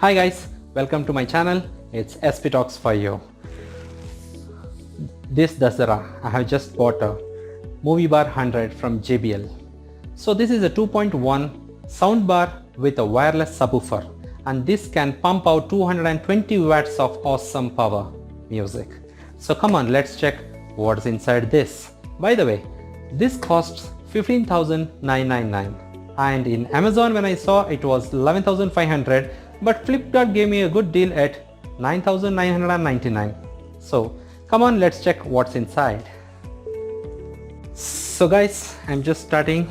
Hi guys, welcome to my channel. It's SP Talks for you. This Dasara I have just bought a Movie Bar 100 from JBL. So this is a 2.1 sound bar with a wireless subwoofer, and this can pump out 220 watts of awesome power music. So come on, let's check what's inside this. By the way, this costs 15,999 and in Amazon when I saw it was 11,500, but Flipkart gave me a good deal at 9,999. So come on, let's check what's inside. So guys, I'm just starting,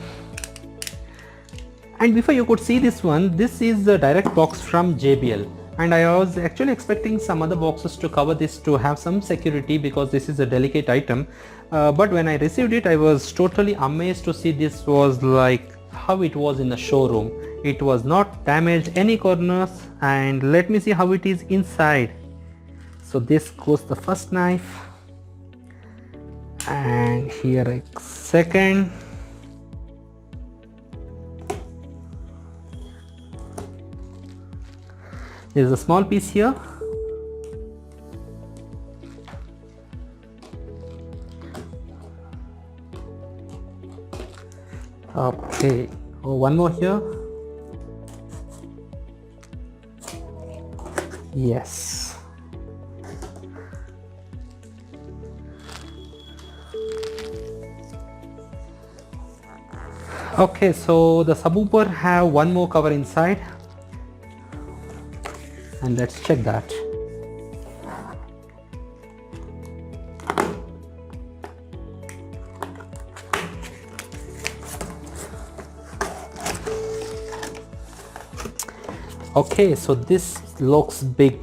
and before you could see this one, this is the direct box from JBL, and I was actually expecting some other boxes to cover this to have some security because this is a delicate item, but when I received it I was totally amazed to see this was like how it was in the showroom. It was not damaged any corners, and let me see how it is inside. So this goes the first knife, and here a second. There is a small piece here. Okay, oh, one more here. Yes. Okay, so the subwoofer have one more cover inside, and let's check that. Okay, so this looks big.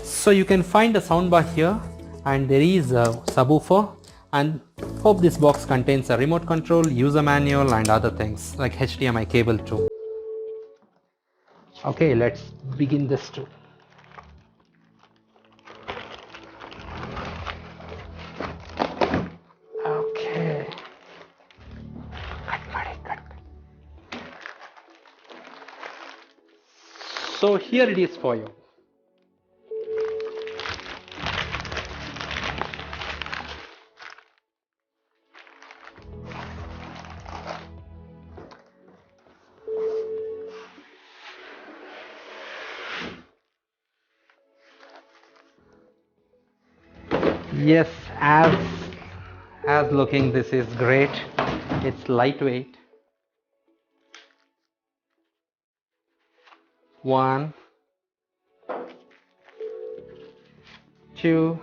So you can find a soundbar here, and there is a subwoofer, and hope this box contains a remote control, user manual and other things like HDMI cable too. Okay, let's begin this too. Okay. So here it is for you. Yes, as looking, this is great. It's lightweight. One, two,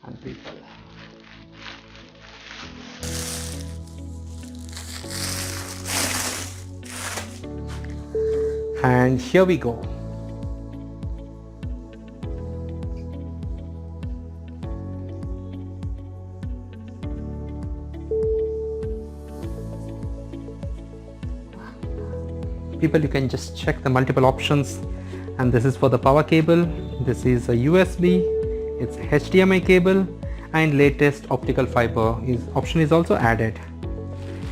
and three. And here we go. People, you can just check the multiple options, and this is for the power cable, this is a USB, it's HDMI cable, and latest optical fiber option is also added.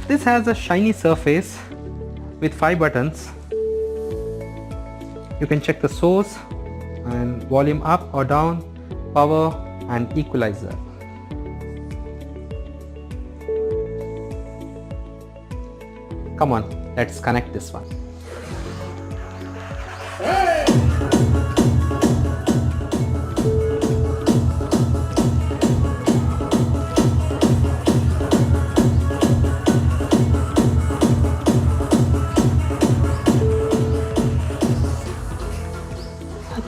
This has a shiny surface with 5 buttons. You can check the source and volume up or down, power and equalizer. Come on, let's connect this one.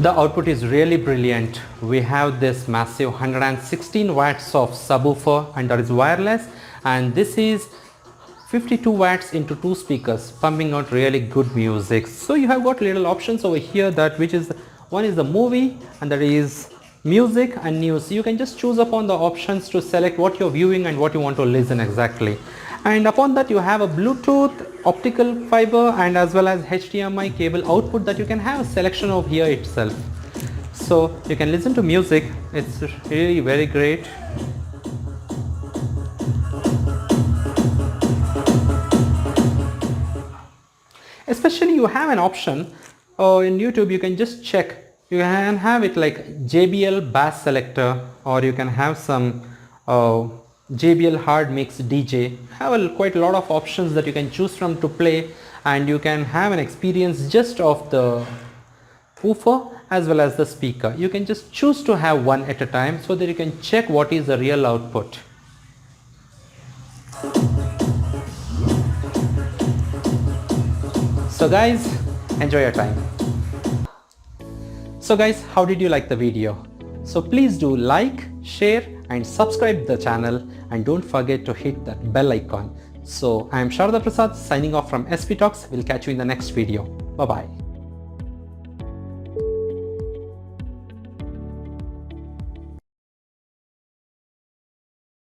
The output is really brilliant. We have this massive 116 watts of subwoofer, and that is wireless, and this is 52 watts into 2 speakers, pumping out really good music. So you have got little options over here, that which is one is the movie, and that is music and news. You can just choose upon the options to select what you're viewing and what you want to listen exactly. And upon that you have a Bluetooth, optical fiber and as well as HDMI cable output that you can have a selection of here itself. So you can listen to music. It's really very great. Especially you have an option in YouTube, you can just check. You can have it like JBL bass selector, or you can have some JBL hard mix DJ. Have quite a lot of options that you can choose from to play, and you can have an experience just of the woofer as well as the speaker. You can just choose to have one at a time so that you can check what is the real output. So guys, enjoy your time. So guys, how did you like the video? So please do like, share and subscribe the channel, and don't forget to hit that bell icon. So I am Sharada Prasad signing off from SP Talks. We'll catch you in the next video. Bye bye.